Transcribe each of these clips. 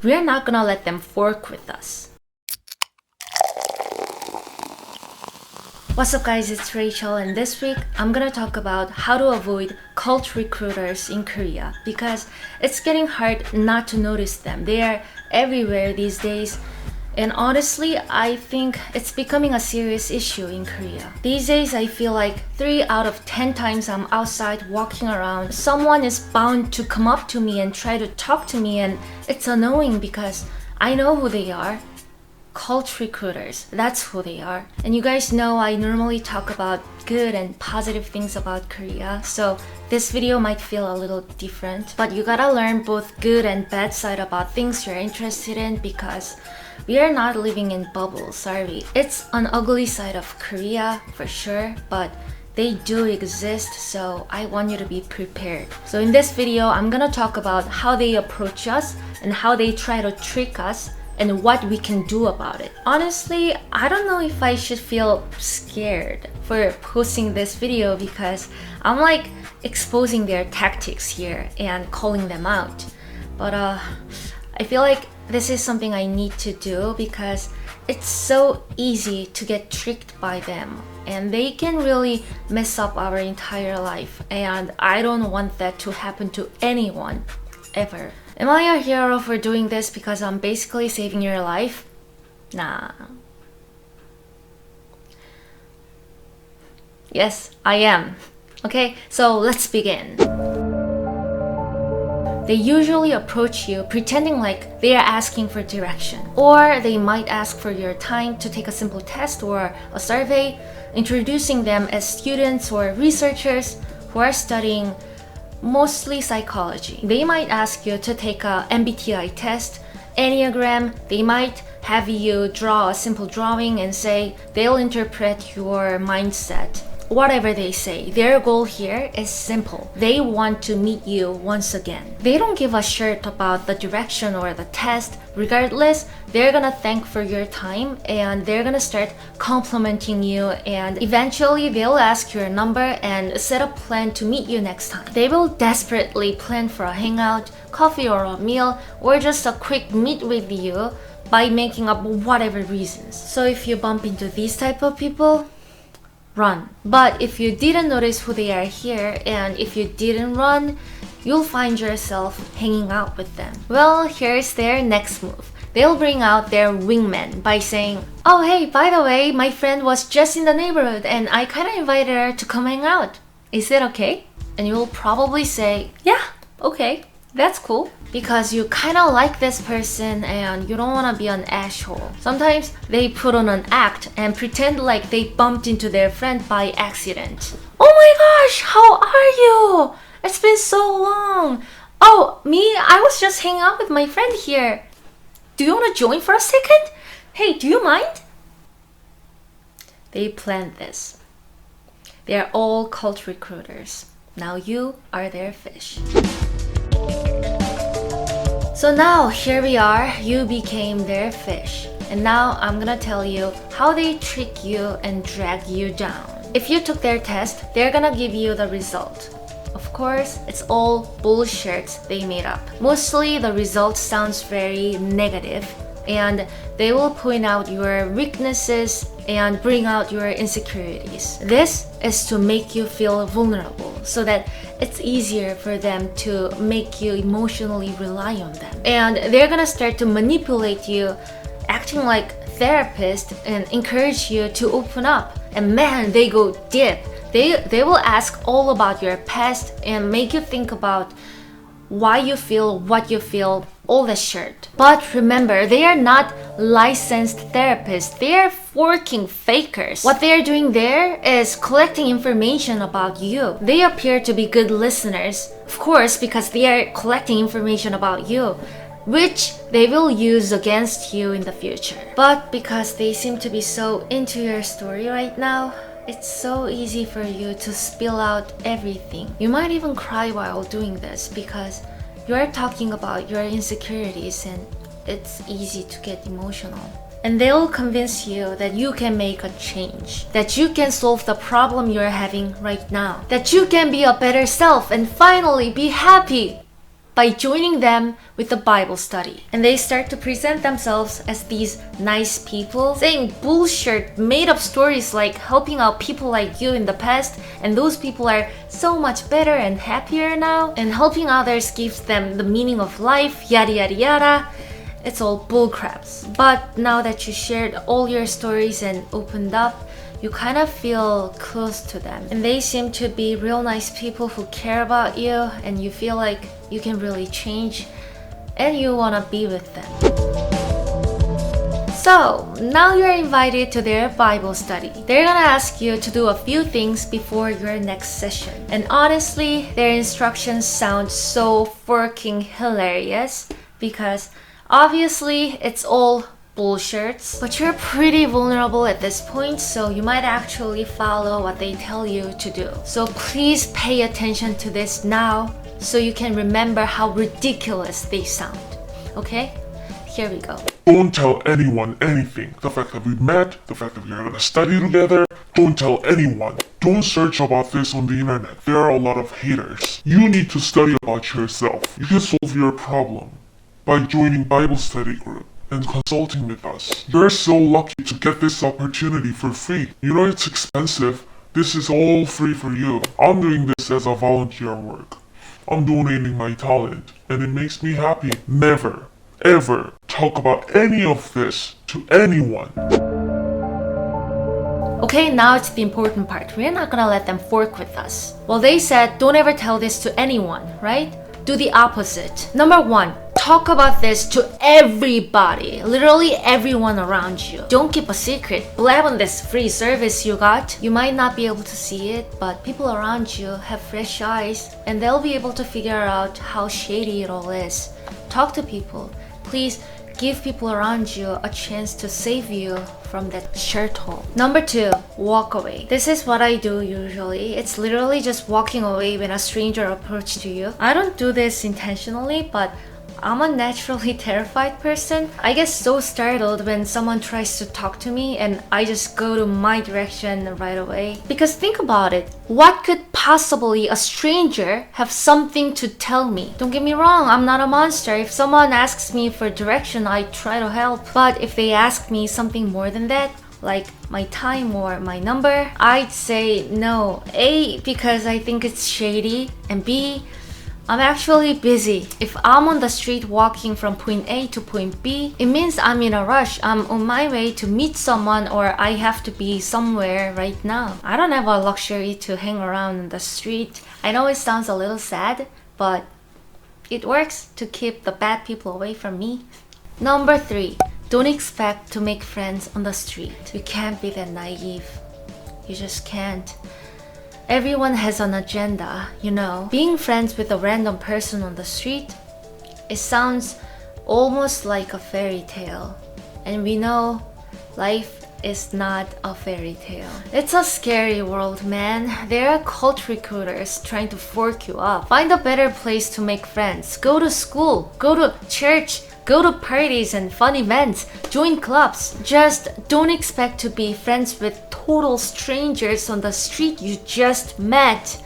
we're not gonna let them fork with us. What's up guys, it's Rachel, and this week I'm gonna talk about how to avoid cult recruiters in Korea because it's getting hard not to notice them. They are everywhere these days, and honestly I think it's becoming a serious issue in Korea. These days I feel like 3 out of 10 times I'm outside walking around, someone is bound to come up to me and try to talk to me, and it's annoying because I know who they are. Cult recruiters, that's who they are. And you guys know I normally talk about good and positive things about Korea, so this video might feel a little different, but you gotta learn both good and bad side about things you're interested in because we are not living in bubbles, are we? It's an ugly side of Korea for sure, but they do exist, so I want you to be prepared. So in this video, I'm gonna talk about how they approach us and how they try to trick us and what we can do about it. Honestly, I don't know if I should feel scared for posting this video because I'm like exposing their tactics here and calling them out. But I feel like this is something I need to do because it's so easy to get tricked by them and they can really mess up our entire life, and I don't want that to happen to anyone ever. Am I a hero for doing this because I'm basically saving your life? Nah. Yes, I am. Okay, so let's begin. They usually approach you pretending like they are asking for direction, or they might ask for your time to take a simple test or a survey, introducing them as students or researchers who are studying mostly psychology. They might ask you to take a MBTI test, Enneagram. They might have you draw a simple drawing and say they'll interpret your mindset. Whatever they say, their goal here is simple. They want to meet you once again. They don't give a shit about the direction or the test. Regardless, they're gonna thank for your time and they're gonna start complimenting you, and eventually they'll ask your number and set a plan to meet you next time. They will desperately plan for a hangout, coffee or a meal, or just a quick meet with you by making up whatever reasons. So if you bump into these type of people, run. But if you didn't notice who they are here, and if you didn't run, you'll find yourself hanging out with them. Well, here's their next move. They'll bring out their wingman by saying, "Oh hey, by the way, my friend was just in the neighborhood and I kinda invited her to come hang out. Is that okay?" And you'll probably say, "Yeah, okay. That's cool," because you kind of like this person and you don't want to be an asshole. Sometimes they put on an act and pretend like they bumped into their friend by accident. "Oh my gosh, how are you? It's been so long. Oh, me? I was just hanging out with my friend here. Do you want to join for a second? Hey, do you mind?" They planned this. They're all cult recruiters. Now you are their fish. So now here we are, you became their fish. And now I'm gonna tell you how they trick you and drag you down. If you took their test, they're gonna give you the result. Of course, it's all bullshit they made up. Mostly the result sounds very negative, and they will point out your weaknesses and bring out your insecurities. This is to make you feel vulnerable so that it's easier for them to make you emotionally rely on them. And they're gonna start to manipulate you, acting like therapist, and encourage you to open up. And man, they go deep. They will ask all about your past and make you think about why you feel what you feel, all the shit. But remember, they are not licensed therapists. They are working fakers. What they are doing there is collecting information about you. They appear to be good listeners, of course, because they are collecting information about you, which they will use against you in the future. But because they seem to be so into your story right now, it's so easy for you to spill out everything. You might even cry while doing this because you are talking about your insecurities and it's easy to get emotional. And they'll convince you that you can make a change, that you can solve the problem you're having right now, that you can be a better self and finally be happy. by joining them with the Bible study. And they start to present themselves as these nice people, saying bullshit, made up stories like helping out people like you in the past, and those people are so much better and happier now, and helping others gives them the meaning of life, yada yada yada. It's all bullcraps. But now that you shared all your stories and opened up, you kind of feel close to them. And they seem to be real nice people who care about you, and you feel like you can really change and you want to be with them. So now you're invited to their Bible study. They're gonna ask you to do a few things before your next session. And honestly, their instructions sound so freaking hilarious because obviously it's all bullshits, but you're pretty vulnerable at this point, so you might actually follow what they tell you to do. So please pay attention to this now so you can remember how ridiculous they sound. Okay? Here we go. Don't tell anyone anything. The fact that we met, the fact that we're gonna study together, don't tell anyone. Don't search about this on the internet. There are a lot of haters. You need to study about yourself. You can solve your problem by joining Bible study group and consulting with us. You're so lucky to get this opportunity for free. You know it's expensive. This is all free for you. I'm doing this as a volunteer work. I'm donating my talent, and it makes me happy. Never, ever talk about any of this to anyone. Okay, now it's the important part. We're not gonna let them fork with us. Well, they said don't ever tell this to anyone, right? Do the opposite. Number 1, talk about this to everybody, literally everyone around you. Don't keep a secret. Blab on this free service you got. You might not be able to see it, but people around you have fresh eyes and they'll be able to figure out how shady it all is. Talk to people. Please give people around you a chance to save you from that shirt hole. Number 2, walk away. This is what I do usually. It's literally just walking away when a stranger approaches to you. I don't do this intentionally, but I'm a naturally terrified person. I get so startled when someone tries to talk to me and I just go to my direction right away. Because think about it. What could possibly a stranger have something to tell me? Don't get me wrong, I'm not a monster. If someone asks me for direction, I try to help. But if they ask me something more than that, like my time or my number, I'd say no. A, because I think it's shady, and B, I'm actually busy. If I'm on the street walking from point A to point B, it means I'm in a rush. I'm on my way to meet someone or I have to be somewhere right now. I don't have a luxury to hang around in the street. I know it sounds a little sad, but it works to keep the bad people away from me. Number 3, don't expect to make friends on the street. You can't be that naive. You just can't. Everyone has an agenda, you know. Being friends with a random person on the street, it sounds almost like a fairy tale. And we know life is not a fairy tale. It's a scary world, man. There are cult recruiters trying to fork you up. Find a better place to make friends. Go to school, go to church, go to parties and fun events, join clubs. Just don't expect to be friends with total strangers on the street you just met,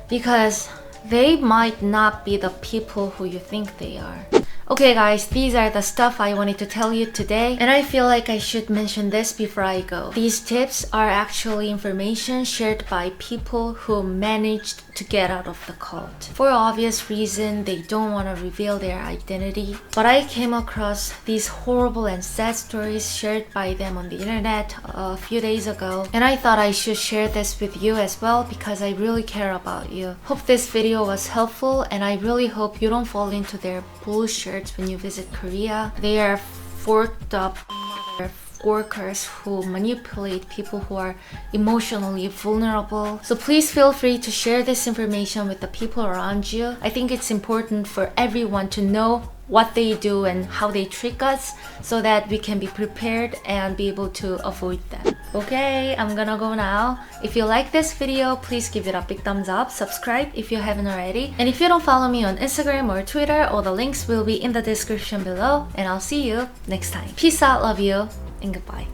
because they might not be the people who you think they are. Okay guys, these are the stuff I wanted to tell you today, and I feel like I should mention this before I go. These tips are actually information shared by people who managed to get out of the cult. For obvious reason, they don't want to reveal their identity, but I came across these horrible and sad stories shared by them on the internet a few days ago, and I thought I should share this with you as well because I really care about you. Hope this video was helpful, and I really hope you don't fall into their bullshit when you visit Korea. They are forked up workers who manipulate people who are emotionally vulnerable. So please feel free to share this information with the people around you. I think it's important for everyone to know what they do and how they trick us so that we can be prepared and be able to avoid them. Okay, I'm gonna go now. If you like this video, please give it a big thumbs up, subscribe if you haven't already, and if you don't follow me on Instagram or Twitter, all the links will be in the description below, and I'll see you next time. Peace out, love you, and goodbye.